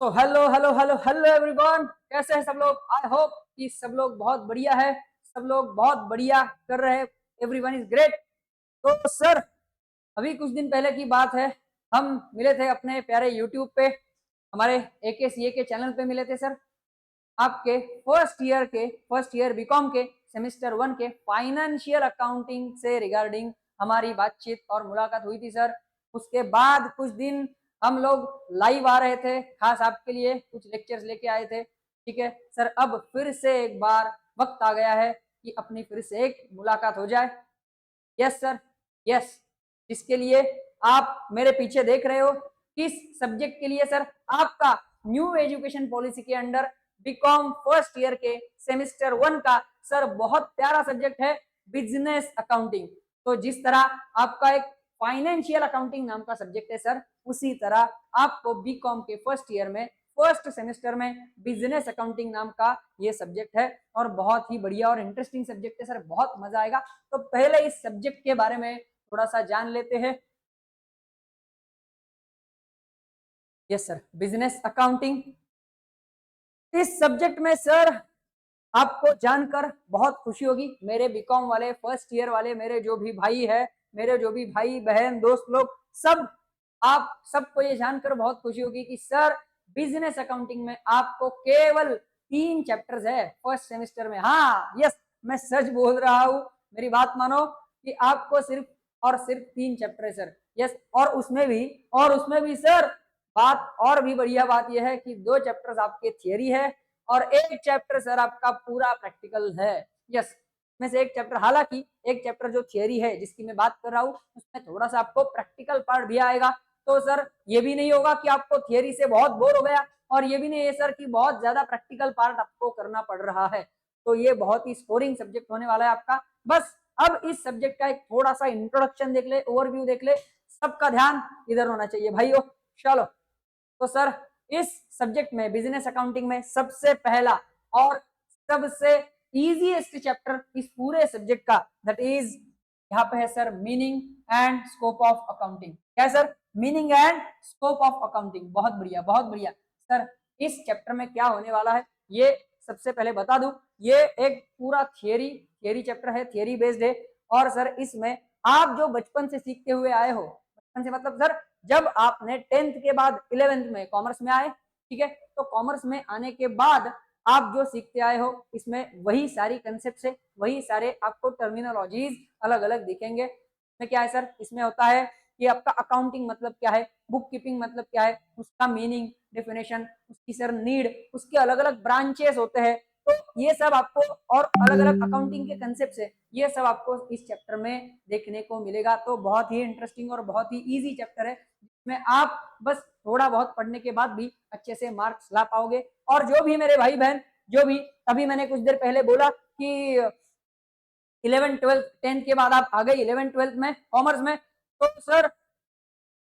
तो hello hello hello hello everyone, कैसे हैं सब लोग। आई होप कि सब लोग बहुत बढ़िया है, सब लोग बहुत बढ़िया कर रहे हैं। Everyone is great. तो सर, अभी कुछ दिन पहले की बात है, हम मिले थे अपने प्यारे यूट्यूब पे, हमारे AKCA के चैनल पे मिले थे सर। आपके फर्स्ट ईयर बीकॉम के सेमेस्टर 1 के फाइनेंशियल अकाउंटिंग से रिगार्डिंग हमारी बातचीत और मुलाकात हुई थी सर। उसके बाद कुछ दिन हम लोग लाइव आ रहे थे, खास आपके लिए कुछ लेक्चर्स लेके आए थे। ठीक है सर, अब फिर से एक बार वक्त आ गया है कि अपनी फिर से एक मुलाकात हो जाए। Yes sir, yes. जिसके लिए आप मेरे पीछे देख रहे हो, किस सब्जेक्ट के लिए सर, आपका न्यू एजुकेशन पॉलिसी के अंडर बीकॉम फर्स्ट ईयर के सेमेस्टर 1 का सर बहुत प्यारा सब्जेक्ट है बिजनेस अकाउंटिंग। तो जिस तरह आपका एक फाइनेंशियल अकाउंटिंग नाम का सब्जेक्ट है सर, उसी तरह आपको बीकॉम के फर्स्ट ईयर में फर्स्ट सेमेस्टर में बिजनेस अकाउंटिंग नाम का ये सब्जेक्ट है और बहुत ही बढ़िया और इंटरेस्टिंग सब्जेक्ट है सर, बहुत मजा आएगा। तो पहले इस सब्जेक्ट के बारे में थोड़ा सा जान लेते हैं। यस सर, बिजनेस अकाउंटिंग इस सब्जेक्ट में सर आपको जानकर बहुत खुशी होगी। मेरे बीकॉम वाले फर्स्ट ईयर वाले मेरे जो भी भाई है, मेरे जो भी भाई बहन दोस्त लोग, सब आप सबको ये जानकर बहुत खुशी होगी कि सर बिजनेस अकाउंटिंग में आपको केवल 3 चैप्टर्स है फर्स्ट सेमेस्टर में। हाँ यस, मैं सच बोल रहा हूँ, मेरी बात मानो कि आपको सिर्फ और सिर्फ 3 चैप्टर है सर। यस, और उसमें भी सर बात और भी बढ़िया बात यह है कि 2 चैप्टर्स आपके थियरी है और 1 चैप्टर सर आपका पूरा प्रैक्टिकल है। यस, में से 1 चैप्टर, हालांकि 1 चैप्टर जो थियरी है जिसकी मैं बात कर रहा हूँ, उसमें थोड़ा सा आपको प्रैक्टिकल पार्ट भी आएगा। तो सर ये भी नहीं होगा कि आपको थियरी से बहुत बोर हो गया, और ये भी नहीं है सर कि बहुत ज्यादा प्रैक्टिकल पार्ट आपको करना पड़ रहा है। तो ये बहुत ही स्कोरिंग सब्जेक्ट होने वाला है आपका। बस अब इस सब्जेक्ट का एक थोड़ा सा इंट्रोडक्शन देख ले, ओवरव्यू देख ले, सबका ध्यान इधर होना चाहिए भाइयों। चलो, तो सर इस सब्जेक्ट में बिजनेस अकाउंटिंग में सबसे पहला और सबसे इजीएस्ट चैप्टर इस पूरे सब्जेक्ट का, दैट इज यहाँ पे है sir meaning and scope of accounting. क्या है sir? Meaning and scope of accounting. बहुत बढ़िया, बहुत बढ़िया सर। इस चैप्टर में क्या होने वाला है ये सबसे पहले बता दूं, ये एक पूरा थियरी चैप्टर है, थियरी बेस्ड है। और सर इसमें आप जो बचपन से सीखते हुए आए हो, बचपन से मतलब सर जब आपने 10th के बाद 11th में कॉमर्स में आए, ठीक है, तो कॉमर्स में आने के बाद आप जो सीखते आए हो इसमें वही सारी कंसेप्ट है, वही सारे आपको टर्मिनोलॉजीज अलग अलग दिखेंगे। इसमें क्या है सर, इसमें होता है कि आपका अकाउंटिंग मतलब क्या है, बुक कीपिंग मतलब क्या है, उसका मीनिंग, डेफिनेशन, उसकी सर नीड, उसके अलग अलग ब्रांचेस होते हैं। तो ये सब आपको, और अलग अलग अकाउंटिंग के कंसेप्ट है, ये सब आपको इस चैप्टर में देखने को मिलेगा। तो बहुत ही इंटरेस्टिंग और बहुत ही इजी चैप्टर है, जिसमें आप बस थोड़ा बहुत पढ़ने के बाद भी अच्छे से मार्क्स ला पाओगे। और जो भी मेरे भाई बहन, जो भी अभी मैंने कुछ देर पहले बोला कि 11 12 10 के बाद आप आ गए 11 12 में कॉमर्स में, तो सर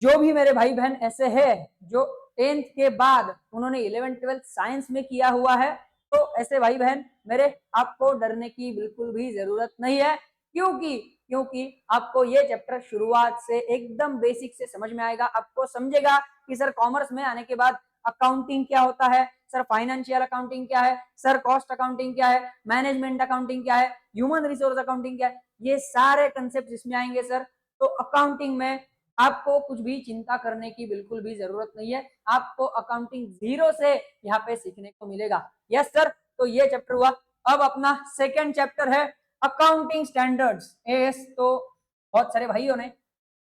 जो भी मेरे भाई बहन ऐसे हैं जो 10th के बाद उन्होंने 11 12 साइंस में किया हुआ है, तो ऐसे भाई बहन मेरे, आपको डरने की बिल्कुल भी जरूरत नहीं है। क्योंकि क्योंकि आपको ये चैप्टर शुरुआत से एकदम बेसिक से समझ में आएगा। आपको समझेगा कि सर कॉमर्स में आने के बाद अकाउंटिंग क्या होता है, सर फाइनेंशियल अकाउंटिंग क्या है, सर कॉस्ट अकाउंटिंग क्या है, मैनेजमेंट अकाउंटिंग क्या है, ह्यूमन रिसोर्स अकाउंटिंग क्या है, ये सारे कंसेप्ट इसमें आएंगे सर। तो अकाउंटिंग में आपको कुछ भी चिंता करने की बिल्कुल भी जरूरत नहीं है, आपको अकाउंटिंग जीरो से यहाँ पे सीखने को मिलेगा। यस सर, तो ये चैप्टर हुआ। अब अपना सेकेंड चैप्टर है अकाउंटिंग स्टैंडर्ड्स, एएस। तो बहुत सारे भाइयों ने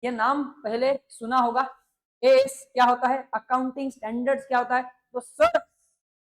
ये नाम पहले सुना होगा, एएस क्या होता है, अकाउंटिंग स्टैंडर्ड्स क्या होता है। तो सर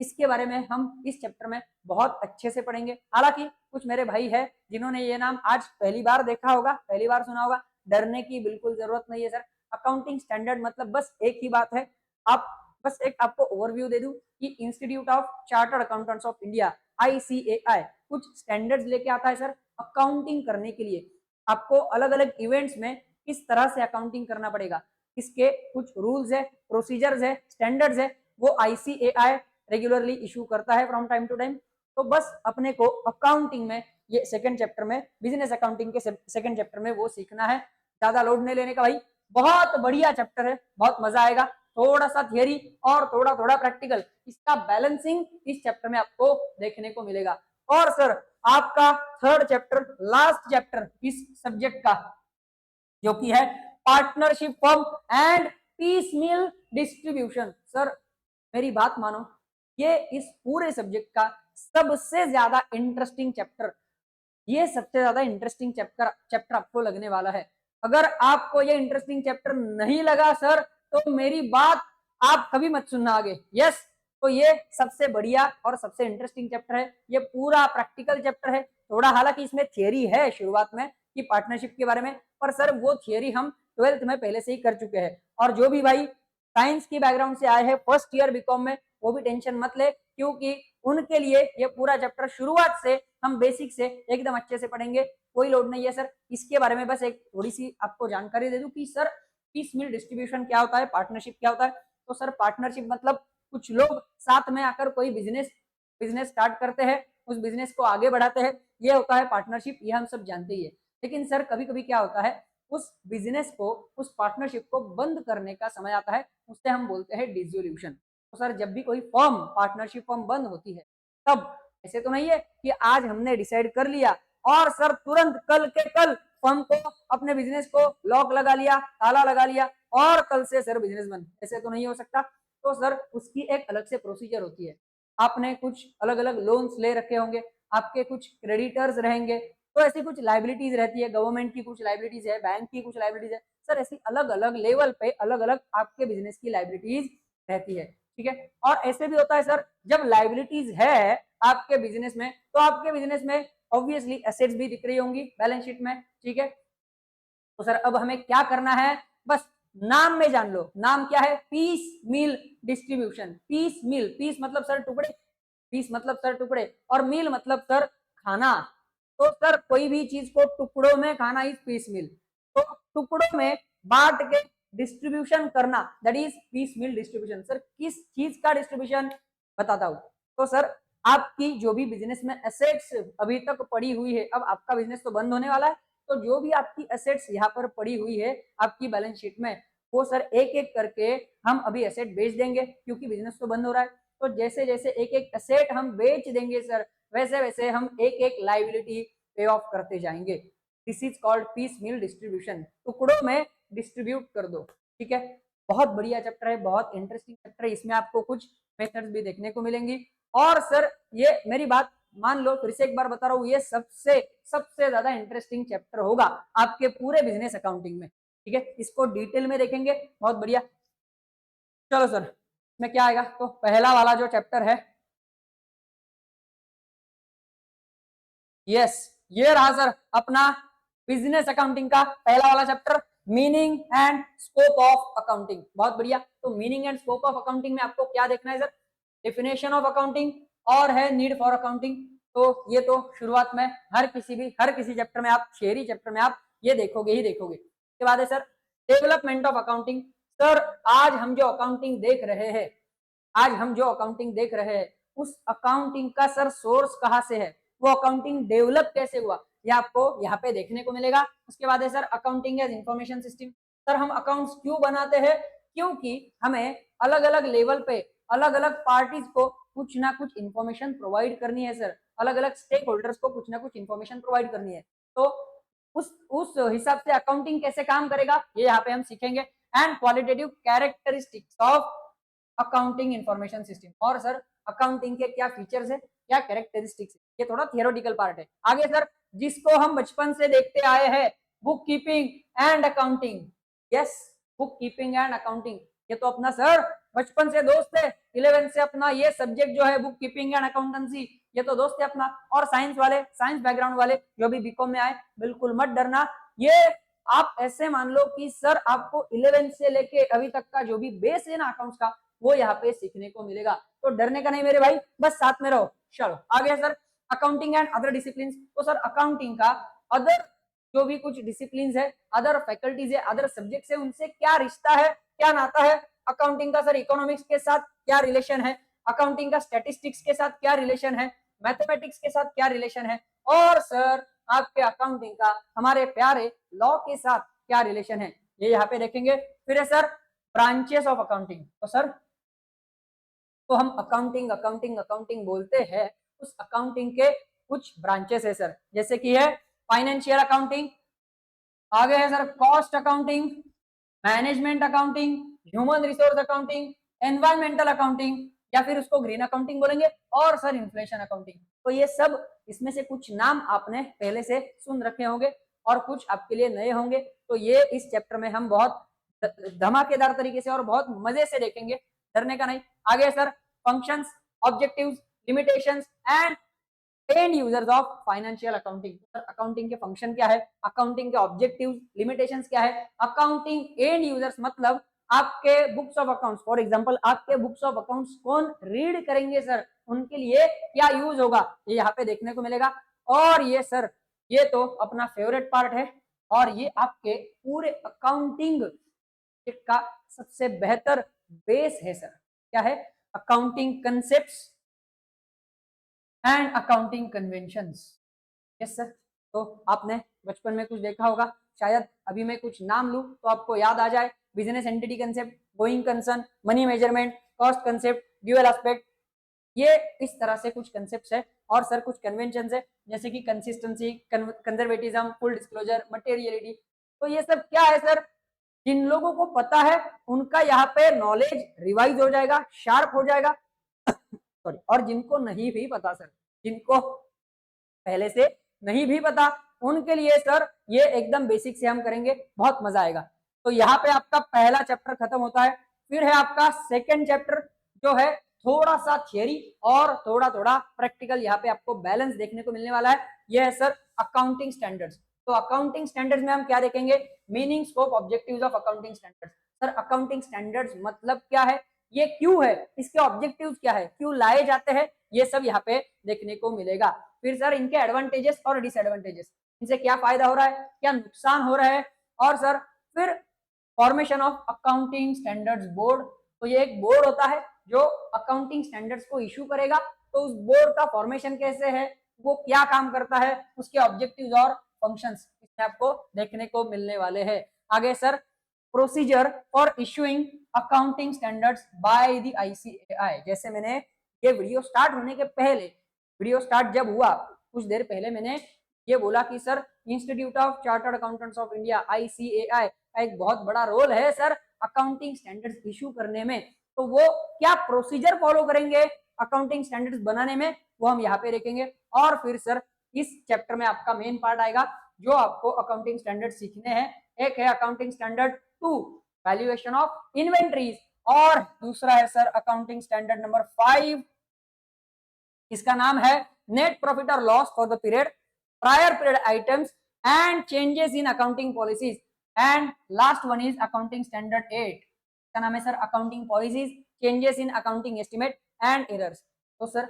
इसके बारे में हम इस चैप्टर में बहुत अच्छे से पढ़ेंगे। हालांकि कुछ मेरे भाई है जिन्होंने ये नाम आज पहली बार देखा होगा, पहली बार सुना होगा, डरने की बिल्कुल जरूरत नहीं है सर। अकाउंटिंग स्टैंडर्ड मतलब बस एक ही बात है, आप बस एक आपको ओवरव्यू दे दूं कि institute of chartered accountants of India, ICAI, कुछ स्टैंडर्ड्स लेके आता है सर अकाउंटिंग करने के लिए। आपको अलग अलग इवेंट्स में किस तरह से अकाउंटिंग करना पड़ेगा, इसके कुछ रूल्स है, प्रोसीजर्स है, स्टैंडर्ड्स है, वो ICAI रेगुलरली इशू करता है फ्रॉम टाइम टू टाइम। तो बस अपने को अकाउंटिंग में ये सेकंड चैप्टर में, बिजनेस अकाउंटिंग के सेकंड चैप्टर में वो सीखना है। ज्यादा लोड नहीं लेने का भाई, बहुत बढ़िया चैप्टर है, बहुत मजा आएगा। थोड़ा सा थियरी और थोड़ा थोड़ा प्रैक्टिकल, इसका बैलेंसिंग इस चैप्टर में आपको देखने को मिलेगा। और सर आपका थर्ड चैप्टर, लास्ट चैप्टर इस सब्जेक्ट का, जो कि है partnership firm and piece meal distribution. Sir मेरी बात मानो, ये इस पूरे सब्जेक्ट का सबसे ज्यादा इंटरेस्टिंग चैप्टर, ये सबसे ज्यादा इंटरेस्टिंग चैप्टर आपको लगने वाला है। अगर आपको ये इंटरेस्टिंग चैप्टर नहीं लगा सर, तो मेरी बात आप कभी मत सुनना आगे। यस, तो ये सबसे बढ़िया और सबसे इंटरेस्टिंग चैप्टर है, ये पूरा प्रैक्टिकल चैप्टर है। थोड़ा हालांकि इसमें थियरी है शुरुआत में कि पार्टनरशिप के बारे में, पर सर वो थियरी हम 12th में पहले से ही कर चुके हैं। और जो भी भाई साइंस की बैकग्राउंड से आए हैं फर्स्ट ईयर बीकॉम में, वो भी टेंशन मत ले, क्योंकि उनके लिए ये पूरा चैप्टर शुरुआत से हम बेसिक से एकदम अच्छे से पढ़ेंगे, कोई लोड नहीं है सर। इसके बारे में बस एक थोड़ी सी आपको जानकारी दे दूं कि सर पीस मील डिस्ट्रीब्यूशन क्या होता है, पार्टनरशिप क्या होता है। तो सर पार्टनरशिप मतलब कुछ लोग साथ में आकर कोई बिजनेस स्टार्ट करते हैं, उस बिजनेस को आगे बढ़ाते हैं, ये होता है पार्टनरशिप, ये हम सब जानते ही है। लेकिन सर कभी कभी क्या होता है, उस बिजनेस को, उस पार्टनरशिप को बंद करने का समय आता है, उससे हम बोलते हैं डिसोल्यूशन। तो सर जब भी कोई फर्म, पार्टनरशिप फर्म बंद होती है, तब ऐसे तो नहीं है कि आज हमने डिसाइड कर लिया और सर तुरंत कल के कल फर्म को, अपने बिजनेस को लॉक लगा लिया, ताला लगा लिया और कल से सर बिजनेस बंद, ऐसे तो नहीं हो सकता। तो सर उसकी एक अलग से प्रोसीजर होती है। आपने कुछ अलग अलग लोन्स ले रखे होंगे, आपके कुछ क्रेडिटर्स रहेंगे, तो ऐसी कुछ लाइबिलिटीज रहती है, गवर्नमेंट की कुछ लाइबिलिटीज है, बैंक की कुछ लाइबिलिटीज है। सर ऐसी अलग अलग लेवल पे अलग अलग आपके बिजनेस की लाइबिलिटीज रहती है, ठीक है। और ऐसे भी होता है सर, जब लाइबिलिटीज है आपके बिजनेस में, तो आपके बिजनेस में ऑब्वियसली एसेट्स भी दिख रही होंगी बैलेंस शीट में, ठीक है। तो सर अब हमें क्या करना है, बस नाम में जान लो, नाम क्या है, पीस मील डिस्ट्रीब्यूशन। पीस मील, पीस मतलब सर टुकड़े, पीस मतलब सर टुकड़े, और मील मतलब सर खाना। तो सर कोई भी चीज को टुकड़ों में खाना इज पीस मील, तो टुकड़ों में बांट के डिस्ट्रीब्यूशन करना, that is piece meal distribution. Sir किस चीज का डिस्ट्रीब्यूशन, बताता हूं। तो सर आपकी जो भी बिजनेस में एसेट्स अभी तक पड़ी हुई है, अब आपका बिजनेस तो बंद होने वाला है, तो जो भी आपकी एसेट्स यहाँ पर पड़ी हुई है आपकी बैलेंस शीट में, वो सर एक एक करके हम अभी एसेट बेच देंगे, क्योंकि बिजनेस तो बंद हो रहा है। तो जैसे जैसे एक एक एसेट हम बेच देंगे सर, वैसे वैसे हम एक एक लाइबिलिटी पे ऑफ करते जाएंगे। This is called piece meal distribution, टुकड़ों में डिस्ट्रीब्यूट कर दो, ठीक है। बहुत बढ़िया चैप्टर है, बहुत इंटरेस्टिंग चैप्टर है, इसमें आपको कुछ मेथड्स भी देखने को मिलेंगी। और सर ये मेरी बात मान लो, फिर से एक बार बता रहा हूँ, ये सबसे सबसे ज्यादा इंटरेस्टिंग चैप्टर होगा आपके पूरे बिजनेस अकाउंटिंग में, ठीक है। इसको डिटेल में देखेंगे, बहुत बढ़िया। चलो सर इसमें क्या आएगा, तो पहला वाला जो चैप्टर है, यस ये रहा सर अपना बिजनेस अकाउंटिंग का पहला वाला chapter, meaning and scope of accounting. बहुत बढ़िया। तो meaning and scope of accounting में आपको क्या देखना है सर, डेफिनेशन ऑफ अकाउंटिंग और है नीड फॉर अकाउंटिंग। तो ये तो शुरुआत में हर किसी चैप्टर में आप, थियरी चैप्टर में आप ये देखोगे ही देखोगे। इसके बाद है sir development of accounting. Sir आज हम जो अकाउंटिंग देख रहे हैं, आज हम जो अकाउंटिंग देख रहे हैं, उस अकाउंटिंग का सर सोर्स कहाँ से है, वो अकाउंटिंग डेवलप कैसे हुआ, ये आपको यहाँ पे देखने को मिलेगा। उसके बाद है sir accounting as information system. Sir हम अकाउंट्स क्यों बनाते हैं, क्योंकि हमें अलग अलग लेवल पे अलग अलग पार्टीज को कुछ ना कुछ इंफॉर्मेशन प्रोवाइड करनी है सर, अलग अलग स्टेक होल्डर्स को कुछ ना कुछ इंफॉर्मेशन प्रोवाइड करनी है। तो उस हिसाब से अकाउंटिंग कैसे काम करेगा, ये यहाँ पे हम सीखेंगे। And qualitative characteristics of accounting information system. और सर अकाउंटिंग के क्या फीचर्स है, क्या कैरेक्टरिस्टिक्स है, ये थोड़ा थियोरेटिकल पार्ट है। आगे सर जिसको हम बचपन से देखते आए हैं, book keeping and accounting. Yes, book keeping and accounting, ये तो अपना सर बचपन से दोस्त है, 11th से अपना ये सब्जेक्ट जो है बुक कीपिंग एंड अकाउंटेंसी, ये तो दोस्त है अपना। और साइंस वाले, साइंस बैकग्राउंड वाले जो भी बीकॉम में आए, बिल्कुल मत डरना, ये आप ऐसे मान लो कि सर आपको 11th से लेके अभी तक का जो भी बेस है ना अकाउंट्स का, वो यहाँ पे सीखने को मिलेगा। तो डरने का नहीं मेरे भाई, बस साथ में रहो। चलो आगे sir accounting and other discipline. तो सर अकाउंटिंग का अदर जो भी कुछ डिसिप्लिन है, अदर फैकल्टीज है, अदर सब्जेक्ट्स है, उनसे क्या रिश्ता है, क्या नाता है। अकाउंटिंग का सर इकोनॉमिक्स के साथ क्या रिलेशन है, अकाउंटिंग का स्टैटिस्टिक्स के साथ क्या रिलेशन है, मैथमेटिक्स के साथ क्या रिलेशन है, और सर आपके अकाउंटिंग का हमारे प्यारे लॉ के साथ क्या रिलेशन है, ये यहाँ पे देखेंगे। फिर है सर ब्रांचेस ऑफ अकाउंटिंग। तो सर तो हम अकाउंटिंग अकाउंटिंग अकाउंटिंग बोलते हैं, उस अकाउंटिंग के कुछ ब्रांचेस है सर, जैसे कि है फाइनेंशियल अकाउंटिंग, आगे है sir cost accounting, management accounting, human resource accounting, environmental accounting, या फिर उसको ग्रीन अकाउंटिंग बोलेंगे, और सर इन्फ्लेशन अकाउंटिंग। तो ये सब इसमें से कुछ नाम आपने पहले से सुन रखे होंगे और कुछ आपके लिए नए होंगे। तो ये इस चैप्टर में हम बहुत धमाकेदार तरीके से और बहुत मजे से देखेंगे, डरने का नहीं। आगे sir functions, objectives, limitations and and users of financial accounting. Sir accounting के फंक्शन क्या है, अकाउंटिंग के ऑब्जेक्टिव्स, लिमिटेशंस क्या है, अकाउंटिंग एंड यूजर्स मतलब आपके books of accounts, for example आपके बुक्स ऑफ अकाउंट्स कौन रीड करेंगे सर, उनके लिए क्या यूज होगा, ये यहाँ पे देखने को मिलेगा। और ये सर ये तो अपना फेवरेट पार्ट है, और ये आपके पूरे अकाउंटिंग का सबसे बेहतर बेस है सर। क्या है, accounting concepts and accounting conventions. Yes sir, तो आपने बचपन में कुछ देखा होगा, शायद अभी मैं कुछ नाम लूं तो आपको याद आ जाए, business entity concept, going concern, money measurement, cost concept, dual aspect, ये इस तरह से कुछ कंसेप्ट है। और सर कुछ कन्वेंशन है, जैसे कि consistency, conservatism, full disclosure, materiality. तो ये सब क्या है सर, जिन लोगों को पता है उनका यहाँ पे नॉलेज रिवाइज हो जाएगा, शार्प हो जाएगा सॉरी, और जिनको नहीं भी पता सर, जिनको पहले से नहीं भी पता, उनके लिए सर ये एकदम बेसिक से हम करेंगे, बहुत मजा आएगा। तो यहाँ पे आपका पहला चैप्टर खत्म होता है। फिर है आपका सेकंड चैप्टर, जो है थोड़ा सा थियरी और थोड़ा थोड़ा प्रैक्टिकल, यहाँ पे आपको बैलेंस देखने को मिलने वाला है। यह है सर अकाउंटिंग स्टैंडर्ड्स। तो अकाउंटिंग स्टैंडर्ड्स में हम क्या देखेंगे, meaning, scope, objectives of accounting standards. Sir accounting standards मतलब क्या है, ये क्यों है, इसके ऑब्जेक्टिव्स क्या है, क्यों लाए जाते हैं, ये सब यहाँ पे देखने को मिलेगा। फिर सर इनके एडवांटेजेस और डिसएडवांटेजेस, इनसे क्या फायदा हो रहा है, क्या नुकसान हो रहा है। और सर फिर formation of accounting standards board. तो ये एक बोर्ड होता है जो अकाउंटिंग स्टैंडर्ड्स को इशू करेगा। तो उस बोर्ड का फॉर्मेशन कैसे है, वो क्या काम करता है, उसके ऑब्जेक्टिव्स और फंक्शंस इसमें आपको देखने को मिलने वाले हैं। आगे sir procedure for issuing accounting standards by the ICAI. जैसे मैंने ये वीडियो स्टार्ट होने के पहले, वीडियो स्टार्ट जब हुआ कुछ देर पहले मैंने ये बोला कि sir institute of chartered accountants of India ICAI का एक बहुत बड़ा रोल है सर अकाउंटिंग स्टैंडर्ड्स इशू करने में। तो वो क्या प्रोसीजर फॉलो करेंगे अकाउंटिंग स्टैंडर्ड्स बनाने में, वो हम यहाँ पे देखेंगे। और फिर सर इस चैप्टर में आपका मेन पार्ट आएगा, जो आपको अकाउंटिंग स्टैंडर्ड सीखने हैं। एक है accounting standard 2 valuation of inventories, और दूसरा है सर अकाउंटिंग स्टैंडर्ड नंबर 5, इसका नाम है नेट प्रॉफिट और loss for the period, prior period items and changes in accounting policies. And last one is accounting standard 8, इसका नाम है sir accounting policies, changes in accounting estimate and errors. तो sir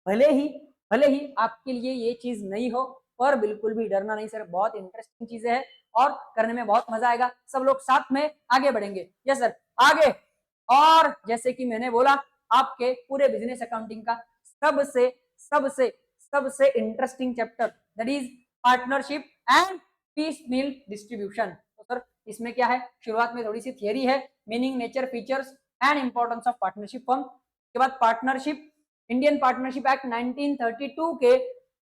भले ही आपके लिए ये चीज नहीं हो, पर बिल्कुल भी डरना नहीं सर, बहुत इंटरेस्टिंग चीजें हैं और करने में बहुत मजा आएगा। सब लोग साथ में आगे बढ़ेंगे। यस सर आगे। और जैसे कि मैंने बोला, आपके पूरे बिजनेस अकाउंटिंग का सबसे सबसे सबसे interesting chapter that is partnership and piece meal distribution. तो सर इसमें क्या है, शुरुआत में थोड़ी सी थियरी है, meaning, nature, features and importance of partnership firm. के बाद पार्टनरशिप, इंडियन पार्टनरशिप एक्ट 1932 के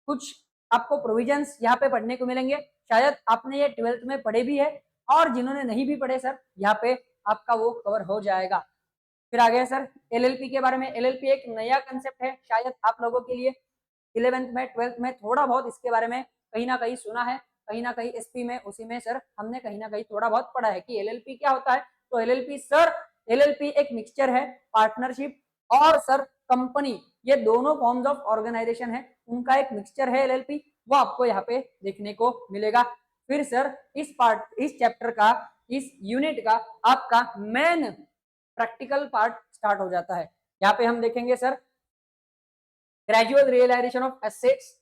कुछ आपको प्रोविजंस यहाँ पे पढ़ने को मिलेंगे। शायद आपने ये 12th में पढ़े भी है, और जिन्होंने नहीं भी पढ़े सर यहाँ पे आपका वो कवर हो जाएगा। फिर आ गया सर एलएलपी के बारे में। एलएलपी एक नया कंसेप्ट है, शायद आप लोगों के लिए 11th में 12th में थोड़ा बहुत इसके बारे में कहीं ना कहीं सुना है, कहीं ना कहीं एसपी में उसी में सर हमने कहीं ना कहीं थोड़ा बहुत पढ़ा है कि एलएलपी क्या होता है। तो एलएलपी सर, एलएलपी एक मिक्सचर है पार्टनरशिप और सर कंपनी, ये दोनों फॉर्म्स ऑफ ऑर्गेनाइजेशन है, उनका एक मिक्सचर है एलएलपी, वो आपको यहाँ पे देखने को मिलेगा। फिर सर इस चैप्टर का, इस यूनिट का आपका मेन प्रैक्टिकल पार्ट स्टार्ट हो जाता है। यहाँ पे हम देखेंगे sir gradual realisation of assets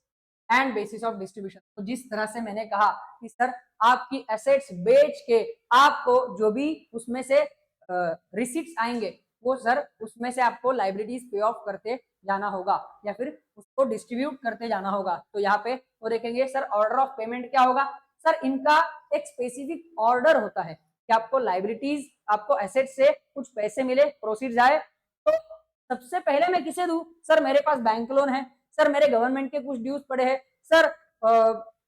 and basis of distribution. तो जिस तरह से मैंने कहा कि सर आपकी एसेट्स बेच के आपको जो भी उसमें से रिसीट्स आएंगे, वो सर उसमें से आपको लाइबिलिटीज पे ऑफ करते जाना होगा या फिर उसको डिस्ट्रीब्यूट करते जाना होगा। तो यहाँ पे वो देखेंगे सर ऑर्डर ऑफ पेमेंट क्या होगा। सर इनका एक स्पेसिफिक ऑर्डर होता है, कि आपको लाइबिलिटीज, आपको एसेट से कुछ पैसे मिले, प्रोसीड आए, तो सबसे पहले मैं किसे दूं? सर मेरे पास बैंक लोन है, सर मेरे गवर्नमेंट के कुछ ड्यूज पड़े हैं, सर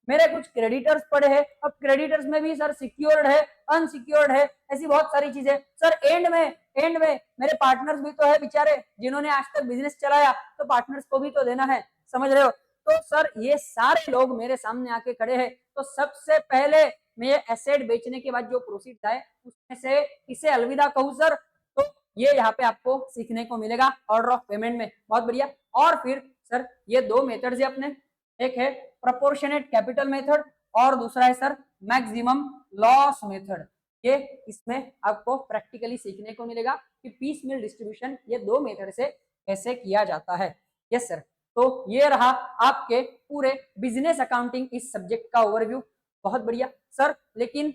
मेरे कुछ क्रेडिटर्स पड़े हैं। अब क्रेडिटर्स में भी सर सिक्योर्ड है, अनसिक्योर्ड है, ऐसी बहुत सारी चीजें। सर एंड में मेरे पार्टनर्स भी तो है बेचारे, जिन्होंने आज तक बिजनेस चलाया, तो पार्टनर्स को भी तो देना है, समझ रहे हो? तो सर ये सारे लोग मेरे सामने आके खड़े हैं, तो सबसे पहले मैं ये एसेट बेचने के बाद जो प्रोसीड आए उसमें से किसे अलविदा कहूं सर? तो ये यहाँ पे आपको सीखने को मिलेगा ऑर्डर ऑफ पेमेंट में। बहुत बढ़िया। और फिर सर ये दो मेथड्स है अपने, एक है प्रोपोर्शनेट कैपिटल मेथड और दूसरा है सर मैक्सिमम लॉस मेथड। ये इसमें आपको प्रैक्टिकली सीखने को मिलेगा कि पीस मिल डिस्ट्रीब्यूशन ये दो मेथड से कैसे किया जाता है। Yes sir. तो ये रहा आपके पूरे बिजनेस अकाउंटिंग इस सब्जेक्ट का ओवरव्यू। बहुत बढ़िया सर। लेकिन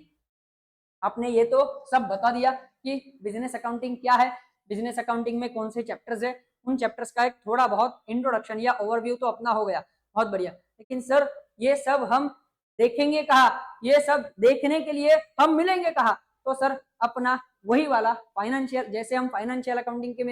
आपने ये तो सब बता दिया कि बिजनेस अकाउंटिंग क्या है, बिजनेस अकाउंटिंग में कौन से चैप्टर्स है, उन चैप्टर्स का एक थोड़ा बहुत इंट्रोडक्शन या ओवरव्यू तो अपना हो गया। बहुत बढ़िया। लेकिन सर ये सब हम देखेंगे कहाँ? ये सब देखने के लिए हम मिलेंगे कहाँ? तो सर अपना वही वाला फाइनेंशियल, जैसे हम फाइनेंशियल अकाउंटिंग के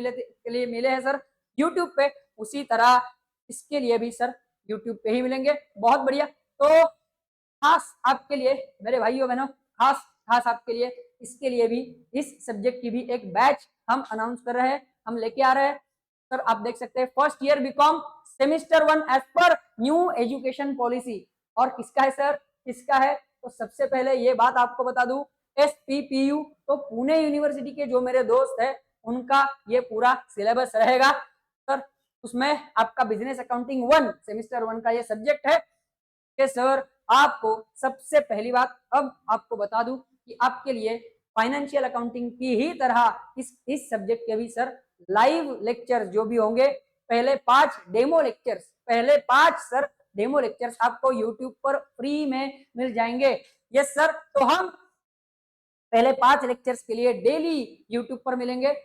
लिए मिले हैं सर यूट्यूब पे, उसी तरह इसके लिए भी सर यूट्यूब पे ही मिलेंगे। बहुत बढ़िया। तो खास आपके लिए मेरे भाइयों बहनों, खास खास आपके लिए इसके लिए भी, इस सब्जेक्ट की भी एक बैच हम अनाउंस कर रहे हैं, हम लेके आ रहे हैं सर। आप देख सकते हैं first year BCom semester 1 as per new education policy. और किसका है सर? किसका है? तो सबसे पहले ये बात आपको बता दूं, SPPU, तो पुणे यूनिवर्सिटी के जो मेरे दोस्त है उनका ये पूरा सिलेबस रहेगा सर। उसमें आपका बिजनेस अकाउंटिंग 1 सेमेस्टर 1 का ये सब्जेक्ट है कि सर आपको सबसे पहली बात अब आपको बता दूं कि आपके लिए फाइनेंशियल अकाउंटिंग की ही तरह इस सब्जेक्ट के भी सर लाइव लेक्चर जो भी होंगे, पहले 5 डेमो लेक्चर्स, पहले 5 सर डेमो लेक्चर्स आपको यूट्यूब पर फ्री में मिल जाएंगे। Yes sir. तो हम पहले 5 लेक्चर्स के लिए डेली यूट्यूब पर मिलेंगे।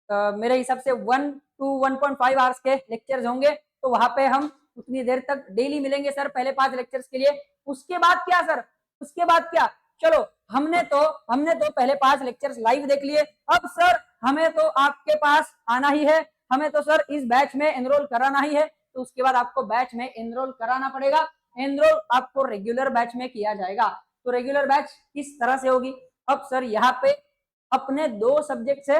मेरे हिसाब से 1 to 1.5 आवर्स के लेक्चर्स होंगे, तो वहां पे हम उतनी देर तक डेली मिलेंगे सर पहले 5 लेक्चर्स के लिए। उसके बाद क्या सर? उसके बाद क्या? चलो हमने तो पहले 5 लेक्चर्स लाइव देख लिए, अब सर हमें तो आपके पास आना ही है, हमें तो सर इस बैच में एनरोल कराना ही है। तो उसके बाद आपको बैच में एनरोल कराना पड़ेगा। एनरोल आपको रेगुलर बैच में किया जाएगा। तो रेगुलर बैच किस तरह से होगी? अब सर यहाँ पे अपने 2 सब्जेक्ट है,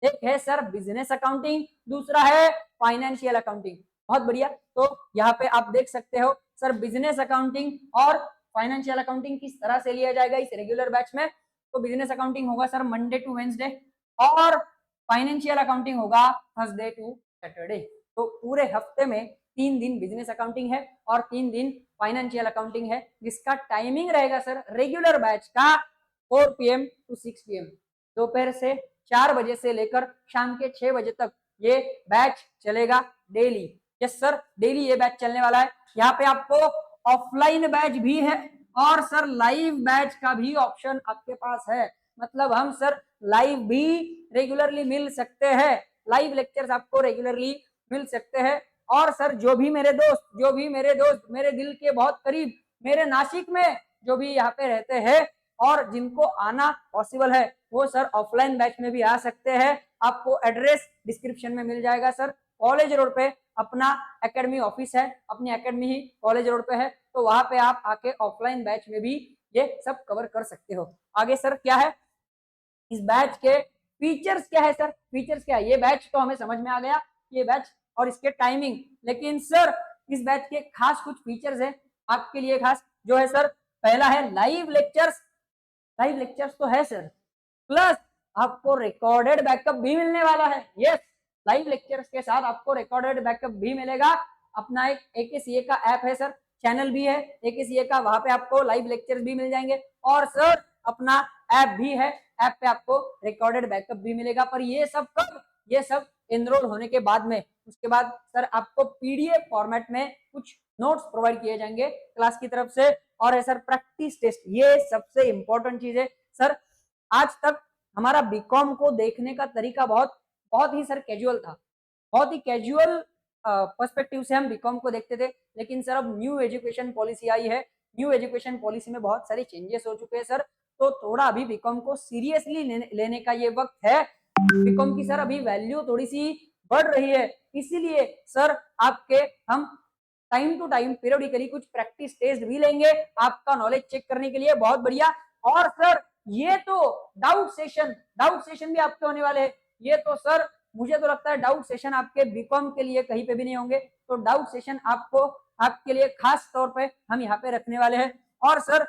एक है सर बिजनेस अकाउंटिंग, दूसरा है फाइनेंशियल अकाउंटिंग। बहुत बढ़िया। तो यहाँ पे आप देख सकते हो सर बिजनेस अकाउंटिंग और फाइनेंशियल अकाउंटिंग किस तरह से लिया जाएगा इस रेगुलर बैच में। तो बिजनेस अकाउंटिंग होगा सर मंडे टू वेंसडे और फाइनेंशियल अकाउंटिंग होगा थर्सडे टू सैटरडे। तो पूरे हफ्ते में 3 दिन बिजनेस अकाउंटिंग है और 3 दिन फाइनेंशियल अकाउंटिंग है, जिसका टाइमिंग रहेगा सर रेगुलर बैच का 4 PM to 6 PM, दोपहर से 4 बजे से लेकर शाम के 6 बजे तक ये बैच चलेगा डेली। यस सर, डेली ये बैच चलने वाला है। यहाँ पे आपको ऑफलाइन बैच भी है और सर लाइव बैच का भी ऑप्शन आपके पास है। मतलब हम सर लाइव भी रेगुलरली मिल सकते हैं, लाइव लेक्चर्स आपको रेगुलरली मिल सकते हैं। और सर जो भी मेरे दोस्त मेरे दिल के बहुत करीब, मेरे नासिक में जो भी यहाँ पे रहते हैं और जिनको आना पॉसिबल है, वो सर ऑफलाइन बैच में भी आ सकते हैं। आपको एड्रेस डिस्क्रिप्शन में मिल जाएगा सर। कॉलेज रोड पे अपना एकेडमी ऑफिस है, अपनी एकेडमी ही कॉलेज रोड पे है, तो वहां पे आप आके ऑफलाइन बैच में भी ये सब कवर कर सकते हो। आगे सर क्या है इस बैच के फीचर्स, क्या है सर? फीचर्स क्या है? ये बैच तो हमें समझ में आ गया, ये बैच और इसके टाइमिंग। लेकिन सर इस बैच के खास कुछ फीचर्स है आपके लिए खास, जो है सर पहला है लाइव लेक्चर्स। लाइव लेक्चर्स तो है सर, प्लस आपको रिकॉर्डेड बैकअप भी मिलने वाला है। यस, लाइव लेक्चर्स के साथ आपको रिकॉर्डेड बैकअप भी मिलेगा। अपना एक AKCA का ऐप है सर, चैनल भी है AKCA का, वहां पे आपको लाइव लेक्चर्स भी मिल जाएंगे। और सर अपना ऐप भी है, ऐप पे आपको रिकॉर्डेड बैकअप भी मिलेगा। पर ये सब कब? ये सब एनरोल होने के बाद में। उसके बाद सर आपको PDF फॉर्मेट में कुछ नोट्स प्रोवाइड किए जाएंगे क्लास की तरफ से। और है सर प्रैक्टिस टेस्ट, ये सबसे इंपॉर्टेंट चीज है सर। आज तक हमारा बीकॉम को देखने का तरीका बहुत ही सर कैजुअल था, बहुत ही कैजुअल पर्सपेक्टिव से हम बीकॉम को देखते थे। लेकिन सर अब न्यू एजुकेशन पॉलिसी आई है, न्यू एजुकेशन पॉलिसी में बहुत सारे चेंजेस हो चुके हैं सर। तो थोड़ा अभी बीकॉम को सीरियसली लेने का ये वक्त है। बीकॉम की सर अभी वैल्यू थोड़ी सी बढ़ रही है, इसीलिए सर आपके हम टाइम टू टाइम पीरियडिकली कुछ प्रैक्टिस टेस्ट भी लेंगे आपका नॉलेज चेक करने के लिए। बहुत बढ़िया। और सर ये तो डाउट सेशन भी आपके होने वाले हैं। ये तो सर मुझे तो लगता है डाउट सेशन आपके बीकॉम के लिए कहीं पे भी नहीं होंगे, तो डाउट सेशन आपको आपके लिए खास तौर पे हम यहाँ पे रखने वाले हैं। और सर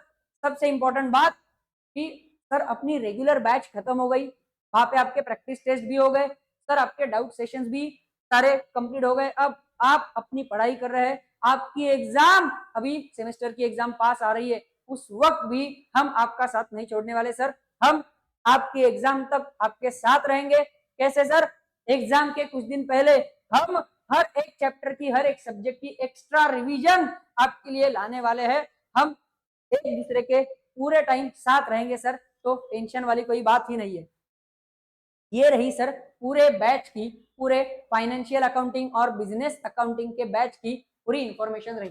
सबसे इंपॉर्टेंट बात कि सर अपनी रेगुलर बैच खत्म हो गई, वहां पे आपके प्रैक्टिस टेस्ट भी हो गए, सर आपके डाउट सेशंस भी सारे कंप्लीट हो गए। अब आप अपनी पढ़ाई कर रहे हैं, आपकी एग्जाम अभी सेमेस्टर की एग्जाम पास आ रही है, उस वक्त भी हम आपका साथ नहीं छोड़ने वाले सर। हम आपके एग्जाम तक आपके साथ रहेंगे। कैसे सर? एग्जाम के कुछ दिन पहले हम हर एक चैप्टर की, हर एक सब्जेक्ट की एक्स्ट्रा रिवीजन आपके लिए लाने वाले हैं। हम एक दूसरे के पूरे टाइम साथ रहेंगे सर, तो टेंशन वाली कोई बात ही नहीं है। ये रही सर पूरे बैच की, पूरे फाइनेंशियल अकाउंटिंग और बिजनेस अकाउंटिंग के बैच की पूरी इंफॉर्मेशन रही।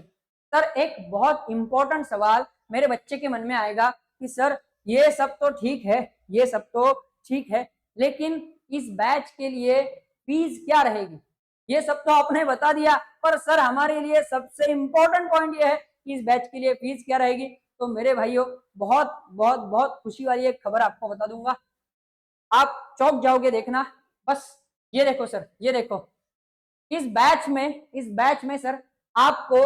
सर एक बहुत इंपॉर्टेंट सवाल मेरे बच्चे के मन में आएगा कि सर ये सब तो ठीक है, ये सब तो ठीक है, लेकिन इस बैच के लिए फीस क्या रहेगी? ये सब तो आपने बता दिया, पर सर हमारे लिए सबसे इंपॉर्टेंट पॉइंट ये है कि इस बैच के लिए फीस क्या रहेगी। तो मेरे भाइयों बहुत बहुत बहुत खुशी वाली एक खबर आपको बता दूंगा, आप चौंक जाओगे देखना। बस ये देखो सर, ये देखो, इस बैच में सर आपको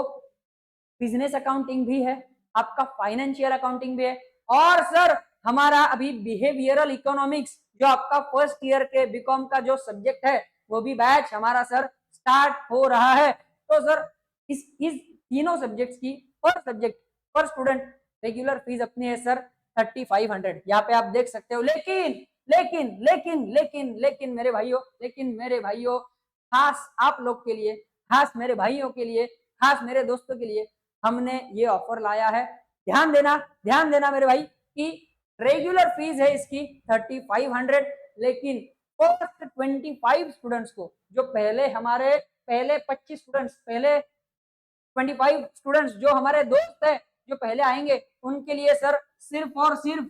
बिजनेस अकाउंटिंग भी है, आपका फाइनेंशियल अकाउंटिंग भी है, और सर हमारा अभी बिहेवियरल इकोनॉमिक्स जो आपका फर्स्ट ईयर के बीकॉम का जो सब्जेक्ट है, वो भी बैच हमारा सर स्टार्ट हो रहा है। तो सर इस तीनों सब्जेक्ट्स की पर सब्जेक्ट पर स्टूडेंट रेगुलर फीस अपनी है सर 3500, यहाँ पे आप देख सकते हो। लेकिन लेकिन लेकिन लेकिन लेकिन मेरे भाइयों खास आप लोग के लिए, खास मेरे भाइयों के लिए, खास मेरे दोस्तों के लिए हमने ये ऑफर लाया है। ध्यान देना मेरे भाई कि रेगुलर फीस है इसकी 3500, लेकिन फर्स्ट 25 स्टूडेंट्स को, जो पहले हमारे पहले 25 स्टूडेंट्स, पहले 25 स्टूडेंट्स जो हमारे दोस्त है जो पहले आएंगे, उनके लिए सर सिर्फ और सिर्फ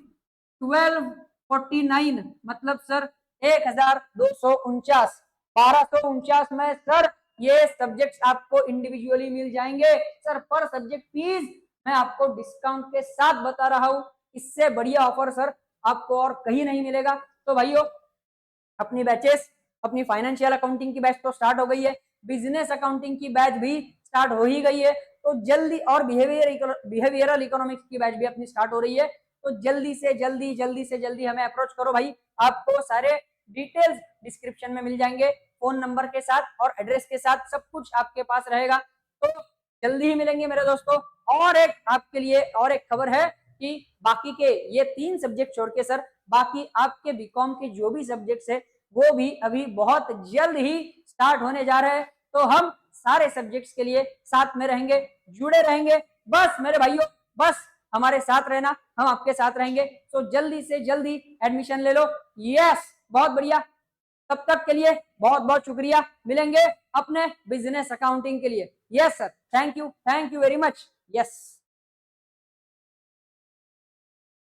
1249, मतलब सर 1249, 1249 में सर ये सब्जेक्ट्स आपको इंडिविजुअली मिल जाएंगे। सर पर सब्जेक्ट फीस मैं आपको डिस्काउंट के साथ बता रहा हूं, इससे बढ़िया ऑफर सर आपको और कहीं नहीं मिलेगा। तो भाइयों अपनी बैचेस, अपनी फाइनेंशियल अकाउंटिंग की बैच तो स्टार्ट हो गई है, बिजनेस अकाउंटिंग की बैच भी स्टार्ट हो ही गई है, तो जल्दी, और बिहेवियरल इकोनॉमिक्स की बैच भी अपनी स्टार्ट हो रही है। तो जल्दी से जल्दी हमें अप्रोच करो भाई। आपको सारे डिटेल्स डिस्क्रिप्शन में मिल जाएंगे, फोन नंबर के साथ और एड्रेस के साथ सब कुछ आपके पास रहेगा। तो जल्दी ही मिलेंगे मेरे दोस्तों। और एक आपके लिए और एक खबर है कि बाकी के ये 3 सब्जेक्ट छोड़ के सर बाकी आपके बीकॉम के जो भी सब्जेक्ट्स है वो भी अभी बहुत जल्द ही स्टार्ट होने जा रहे हैं। तो हम सारे सब्जेक्ट्स के लिए साथ में रहेंगे, जुड़े रहेंगे। बस मेरे भाइयों, बस हमारे साथ रहना, हम आपके साथ रहेंगे। तो जल्दी से जल्दी एडमिशन ले लो। यस, बहुत बढ़िया। तब तक के लिए बहुत बहुत शुक्रिया, मिलेंगे अपने बिजनेस अकाउंटिंग के लिए। Yes sir, thank you very much. Yes.